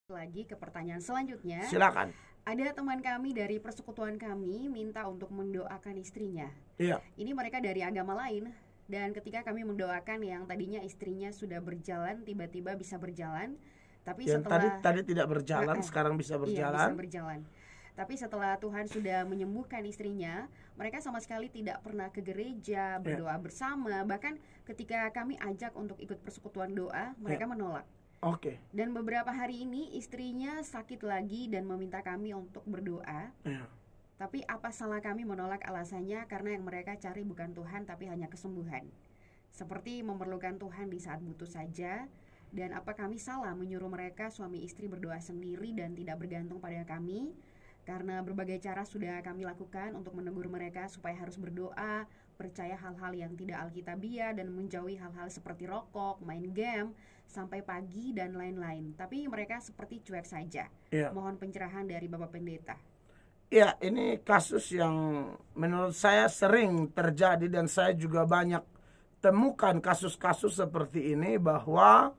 Lagi ke pertanyaan selanjutnya. Silakan. Ada teman kami dari persekutuan kami minta untuk mendoakan istrinya. Iya. Ini mereka dari agama lain. Dan ketika kami mendoakan yang tadinya istrinya sudah berjalan, tiba-tiba bisa berjalan. Tapi Yang setelah tadi tidak berjalan, sekarang bisa Iya, berjalan. bisa berjalan. Tapi setelah Tuhan sudah menyembuhkan istrinya, mereka sama sekali tidak pernah ke gereja, berdoa bersama. Bahkan ketika kami ajak untuk ikut persekutuan doa, mereka menolak. Oke. Dan beberapa hari ini istrinya sakit lagi dan meminta kami untuk berdoa. Iya. Tapi apa salah kami menolak alasannya karena yang mereka cari bukan Tuhan tapi hanya kesembuhan. Seperti memerlukan Tuhan di saat butuh saja. Dan apa kami salah menyuruh mereka suami istri berdoa sendiri dan tidak bergantung pada kami? Karena berbagai cara sudah kami lakukan untuk menegur mereka supaya harus berdoa, percaya hal-hal yang tidak alkitabiah dan menjauhi hal-hal seperti rokok, main game, sampai pagi dan lain-lain. Tapi mereka seperti cuek saja. Iya. Mohon pencerahan dari Bapak Pendeta. Ya, ini kasus yang menurut saya sering terjadi dan saya juga banyak temukan kasus-kasus seperti ini, bahwa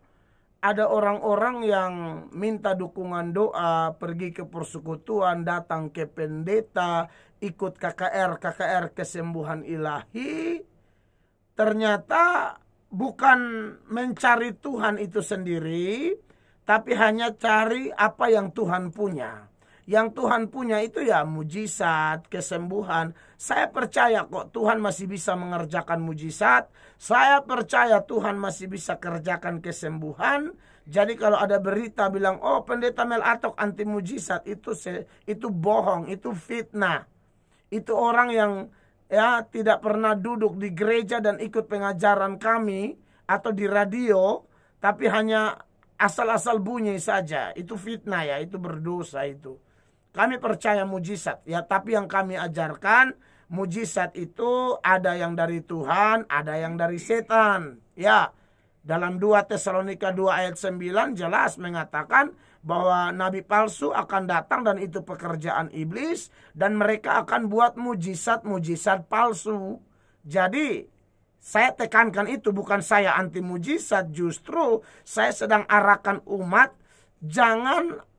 ada orang-orang yang minta dukungan doa, pergi ke persekutuan, datang ke pendeta, ikut KKR kesembuhan ilahi. Ternyata bukan mencari Tuhan itu sendiri, tapi hanya cari apa yang Tuhan punya. Yang Tuhan punya itu ya mujizat, kesembuhan. Saya percaya kok Tuhan masih bisa mengerjakan mujizat. Saya percaya Tuhan masih bisa kerjakan kesembuhan. Jadi kalau ada berita bilang, oh pendeta Mel Atok anti mujizat, itu bohong, itu fitnah. Itu orang yang ya tidak pernah duduk di gereja dan ikut pengajaran kami atau di radio, tapi hanya asal-asal bunyi saja. Itu fitnah ya, itu berdosa itu. Kami percaya mujizat ya, tapi yang kami ajarkan mujizat itu ada yang dari Tuhan, ada yang dari setan. Ya, dalam 2 Tesalonika 2 ayat 9 jelas mengatakan bahwa nabi palsu akan datang dan itu pekerjaan iblis, dan mereka akan buat mujizat-mujizat palsu. Jadi saya tekankan itu, bukan saya anti mujizat, justru saya sedang arahkan umat jangan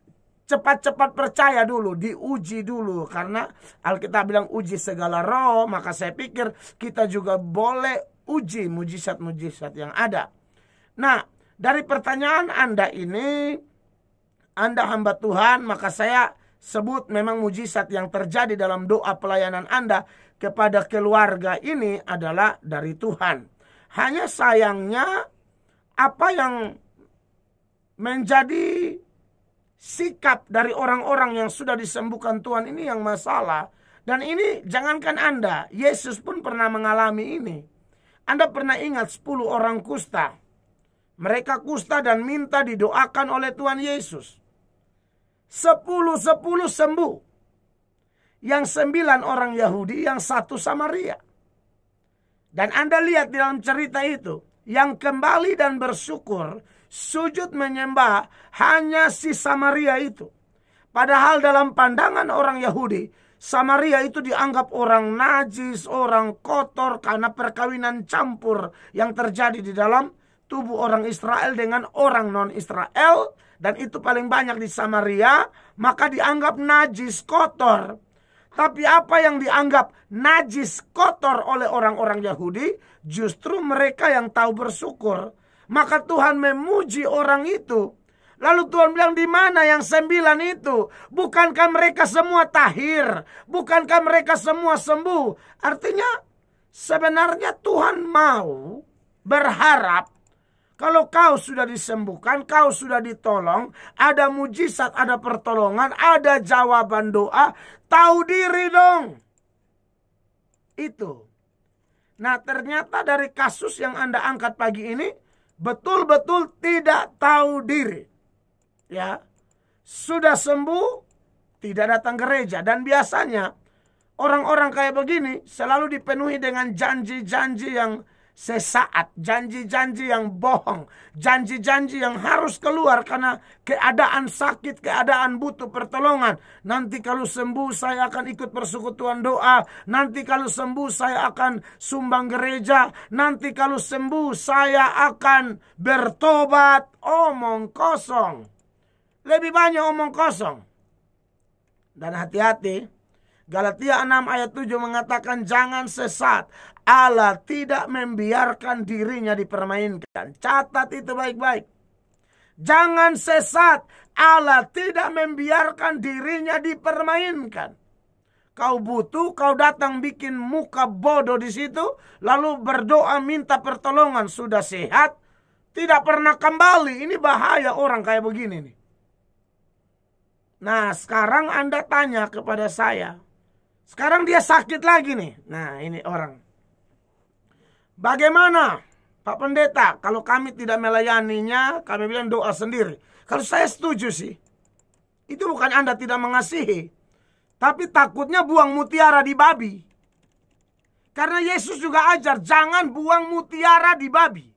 cepat-cepat percaya dulu, diuji dulu. Karena Alkitab bilang uji segala roh, maka saya pikir kita juga boleh uji mujizat-mujizat yang ada. Nah, dari pertanyaan Anda ini, Anda hamba Tuhan, maka saya sebut memang mujizat yang terjadi dalam doa pelayanan Anda kepada keluarga ini adalah dari Tuhan. Hanya sayangnya apa yang menjadi sikap dari orang-orang yang sudah disembuhkan Tuhan ini yang masalah. Dan ini jangankan Anda, Yesus pun pernah mengalami ini. Anda pernah ingat 10 orang kusta. Mereka kusta dan minta didoakan oleh Tuhan Yesus. 10 sembuh. Yang 9 orang Yahudi, yang 1 Samaria. Dan Anda lihat di dalam cerita itu, yang kembali dan bersyukur, sujud menyembah hanya si Samaria itu. Padahal dalam pandangan orang Yahudi, Samaria itu dianggap orang najis, orang kotor karena perkawinan campur yang terjadi di dalam tubuh orang Israel dengan orang non-Israel. Dan itu paling banyak di Samaria, maka dianggap najis, kotor. Tapi apa yang dianggap najis, kotor oleh orang-orang Yahudi, justru mereka yang tahu bersyukur. Maka Tuhan memuji orang itu. Lalu Tuhan bilang, di mana yang 9 itu? Bukankah mereka semua tahir? Bukankah mereka semua sembuh? Artinya sebenarnya Tuhan mau berharap kalau kau sudah disembuhkan, kau sudah ditolong, ada mujizat, ada pertolongan, ada jawaban doa, tahu diri dong. Itu. Nah, ternyata dari kasus yang Anda angkat pagi ini, betul-betul tidak tahu diri. Ya, sudah sembuh, tidak datang gereja. Dan biasanya orang-orang kayak begini selalu dipenuhi dengan janji-janji yang sesaat, janji-janji yang bohong, janji-janji yang harus keluar karena keadaan sakit, keadaan butuh pertolongan. Nanti kalau sembuh saya akan ikut persekutuan doa, nanti kalau sembuh saya akan sumbang gereja, nanti kalau sembuh saya akan bertobat. Omong kosong. Lebih banyak omong kosong. Dan hati-hati, Galatia 6 ayat 7 mengatakan jangan sesat. Allah tidak membiarkan dirinya dipermainkan. Catat itu baik-baik. Jangan sesat. Allah tidak membiarkan dirinya dipermainkan. Kau butuh, kau datang bikin muka bodoh di situ, lalu berdoa minta pertolongan, sudah sehat, tidak pernah kembali. Ini bahaya orang kayak begini nih. Nah, sekarang Anda tanya kepada saya. Sekarang dia sakit lagi nih. Nah, ini orang. Bagaimana Pak Pendeta? Kalau kami tidak melayaninya, kami bilang doa sendiri. Kalau saya setuju sih. Itu bukan Anda tidak mengasihi. Tapi takutnya buang mutiara di babi. Karena Yesus juga ajar, jangan buang mutiara di babi.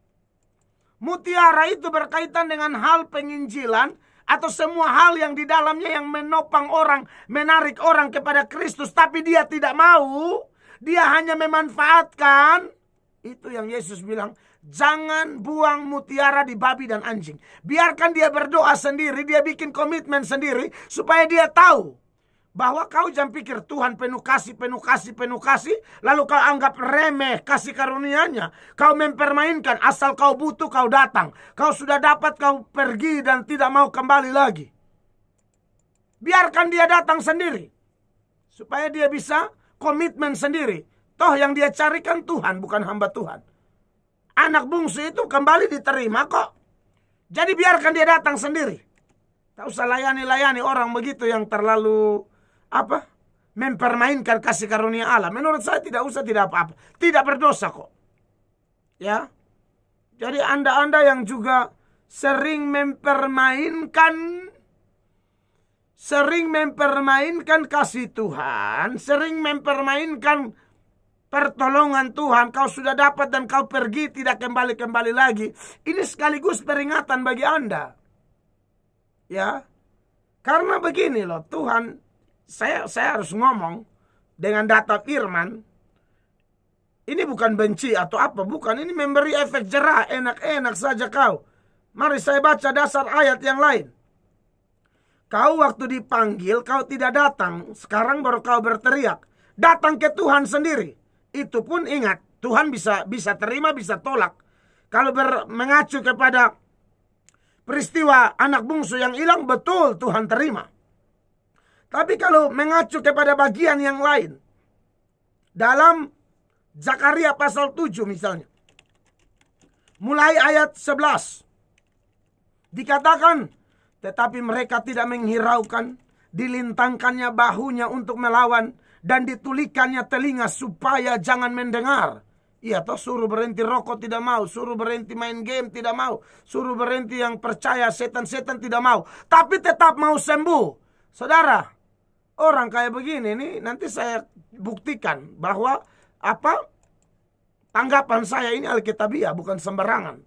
Mutiara itu berkaitan dengan hal penginjilan atau semua hal yang di dalamnya yang menopang orang, menarik orang kepada Kristus, tapi dia tidak mau, dia hanya memanfaatkan. Itu yang Yesus bilang, jangan buang mutiara di babi dan anjing. Biarkan dia berdoa sendiri, dia bikin komitmen sendiri, supaya dia tahu bahwa kau jangan pikir Tuhan penuh kasih, lalu kau anggap remeh kasih karunia-Nya. Kau mempermainkan, asal kau butuh kau datang. Kau sudah dapat kau pergi dan tidak mau kembali lagi. Biarkan dia datang sendiri, supaya dia bisa komitmen sendiri. Toh yang dia carikan Tuhan, bukan hamba Tuhan. Anak bungsu itu kembali diterima kok. Jadi biarkan dia datang sendiri. Tak usah layani orang begitu yang terlalu mempermainkan kasih karunia Allah. Menurut saya tidak usah, tidak apa-apa. Tidak berdosa kok. Ya. Jadi Anda yang juga sering mempermainkan kasih Tuhan, sering mempermainkan pertolongan Tuhan, kau sudah dapat dan kau pergi tidak kembali lagi. Ini sekaligus peringatan bagi Anda. Ya. Karena begini loh, Tuhan, saya harus ngomong dengan data firman. Ini bukan benci atau apa, bukan. Ini memberi efek jerah, enak-enak saja kau. Mari saya baca dasar ayat yang lain. Kau waktu dipanggil, kau tidak datang. Sekarang baru kau berteriak. Datang ke Tuhan sendiri. Itu pun ingat, Tuhan bisa terima, bisa tolak. Kalau mengacu kepada peristiwa anak bungsu yang hilang, betul Tuhan terima. Tapi kalau mengacu kepada bagian yang lain, dalam Zakaria pasal 7 misalnya, mulai ayat 11, dikatakan, tetapi mereka tidak menghiraukan, dilintangkannya bahunya untuk melawan, dan ditulikannya telinga supaya jangan mendengar. Iya toh, suruh berhenti rokok tidak mau, suruh berhenti main game tidak mau, suruh berhenti yang percaya setan-setan tidak mau, tapi tetap mau sembuh. Saudara, orang kayak begini nih, nanti saya buktikan bahwa tanggapan saya ini alkitabiah, bukan sembarangan.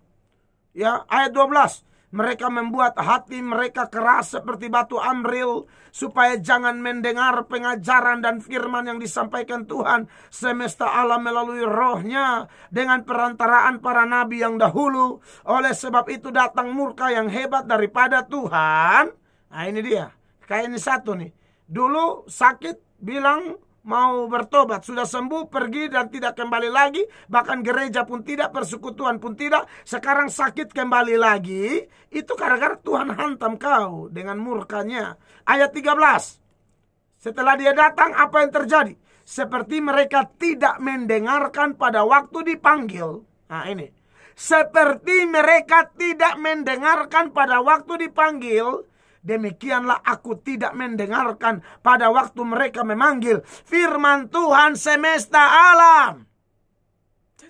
Ya, ayat 12. Mereka membuat hati mereka keras seperti batu amril, supaya jangan mendengar pengajaran dan firman yang disampaikan Tuhan semesta alam melalui rohnya dengan perantaraan para nabi yang dahulu. Oleh sebab itu datang murka yang hebat daripada Tuhan. Nah ini dia, kayak ini satu nih. Dulu sakit, bilang mau bertobat, sudah sembuh, pergi dan tidak kembali lagi. Bahkan gereja pun tidak, persekutuan pun tidak. Sekarang sakit kembali lagi. Itu gara-gara Tuhan hantam kau dengan murkanya. Ayat 13. Setelah dia datang, apa yang terjadi? Seperti mereka tidak mendengarkan pada waktu dipanggil. Nah ini, seperti mereka tidak mendengarkan pada waktu dipanggil, demikianlah aku tidak mendengarkan pada waktu mereka memanggil firman Tuhan semesta alam.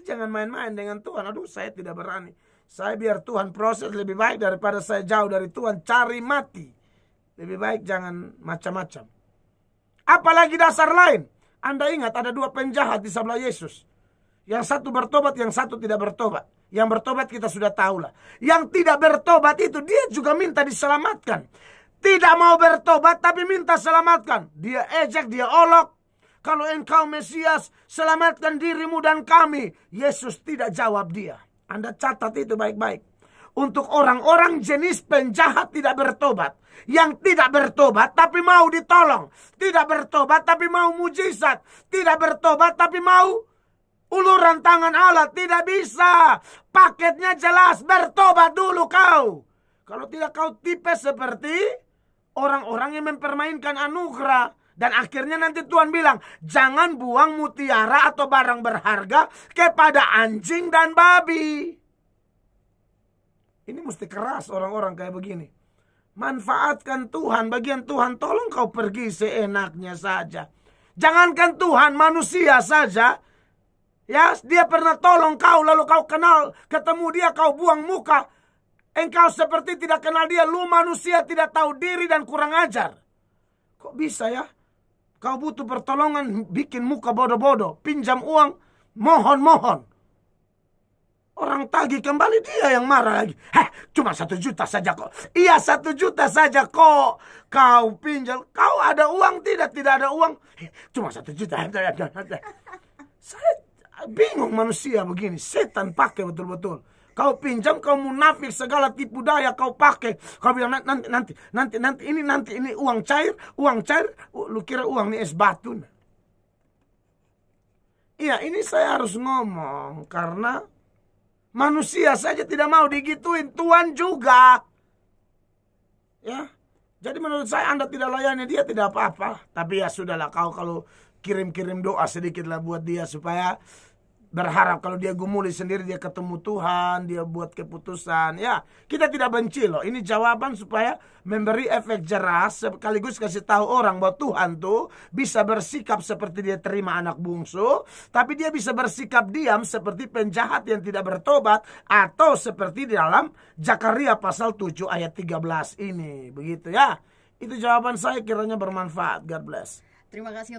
Jangan main-main dengan Tuhan. Aduh, saya tidak berani. Saya biar Tuhan proses lebih baik daripada saya jauh dari Tuhan cari mati. Lebih baik jangan macam-macam. Apalagi dasar lain. Anda ingat ada dua penjahat di sebelah Yesus. Yang satu bertobat, yang satu tidak bertobat. Yang bertobat kita sudah tahu lah. Yang tidak bertobat itu dia juga minta diselamatkan. Tidak mau bertobat tapi minta selamatkan. Dia ejek, dia olok. Kalau engkau Mesias, selamatkan dirimu dan kami. Yesus tidak jawab dia. Anda catat itu baik-baik. untuk orang-orang jenis penjahat tidak bertobat. Yang tidak bertobat tapi mau ditolong. Tidak bertobat tapi mau mujizat. Tidak bertobat tapi mau uluran tangan Allah. Tidak bisa. Paketnya jelas, bertobat dulu kau. Kalau tidak, kau tipe seperti orang-orang yang mempermainkan anugerah. Dan akhirnya nanti Tuhan bilang, jangan buang mutiara atau barang berharga kepada anjing dan babi. Ini mesti keras orang-orang kayak begini. Manfaatkan Tuhan, bagian Tuhan, tolong kau pergi seenaknya saja. Jangankan Tuhan, manusia saja. Ya, dia pernah tolong kau, lalu kau kenal, ketemu dia, kau buang muka. Engkau seperti tidak kenal dia, lu manusia tidak tahu diri dan kurang ajar. Kok bisa ya? Kau butuh pertolongan, bikin muka bodoh-bodoh, pinjam uang, mohon-mohon. Orang tagih kembali, dia yang marah lagi. Cuma 1 juta saja kok. Iya, 1 juta saja kok. Kau pinjam. Kau ada uang? Tidak ada uang. Cuma 1 juta. Saya bingung manusia begini. Setan pakai betul-betul. Kau pinjam, kau munafik, segala tipu daya kau pakai. Kau bilang nanti ini uang cair. Lu kira uang ini es batu? Iya, ini saya harus ngomong karena manusia saja tidak mau digituin, Tuhan juga. Ya. Jadi menurut saya Anda tidak layani dia tidak apa-apa. Tapi ya sudahlah, kau kalau kirim-kirim doa sedikitlah buat dia supaya berharap kalau dia gumuli sendiri dia ketemu Tuhan, dia buat keputusan. Ya, kita tidak benci loh. Ini jawaban supaya memberi efek jerah sekaligus kasih tahu orang bahwa Tuhan tuh bisa bersikap seperti dia terima anak bungsu, tapi dia bisa bersikap diam seperti penjahat yang tidak bertobat, atau seperti di dalam Zakaria pasal 7 ayat 13 ini. Begitu ya. Itu jawaban saya, kiranya bermanfaat. God bless. Terima kasih.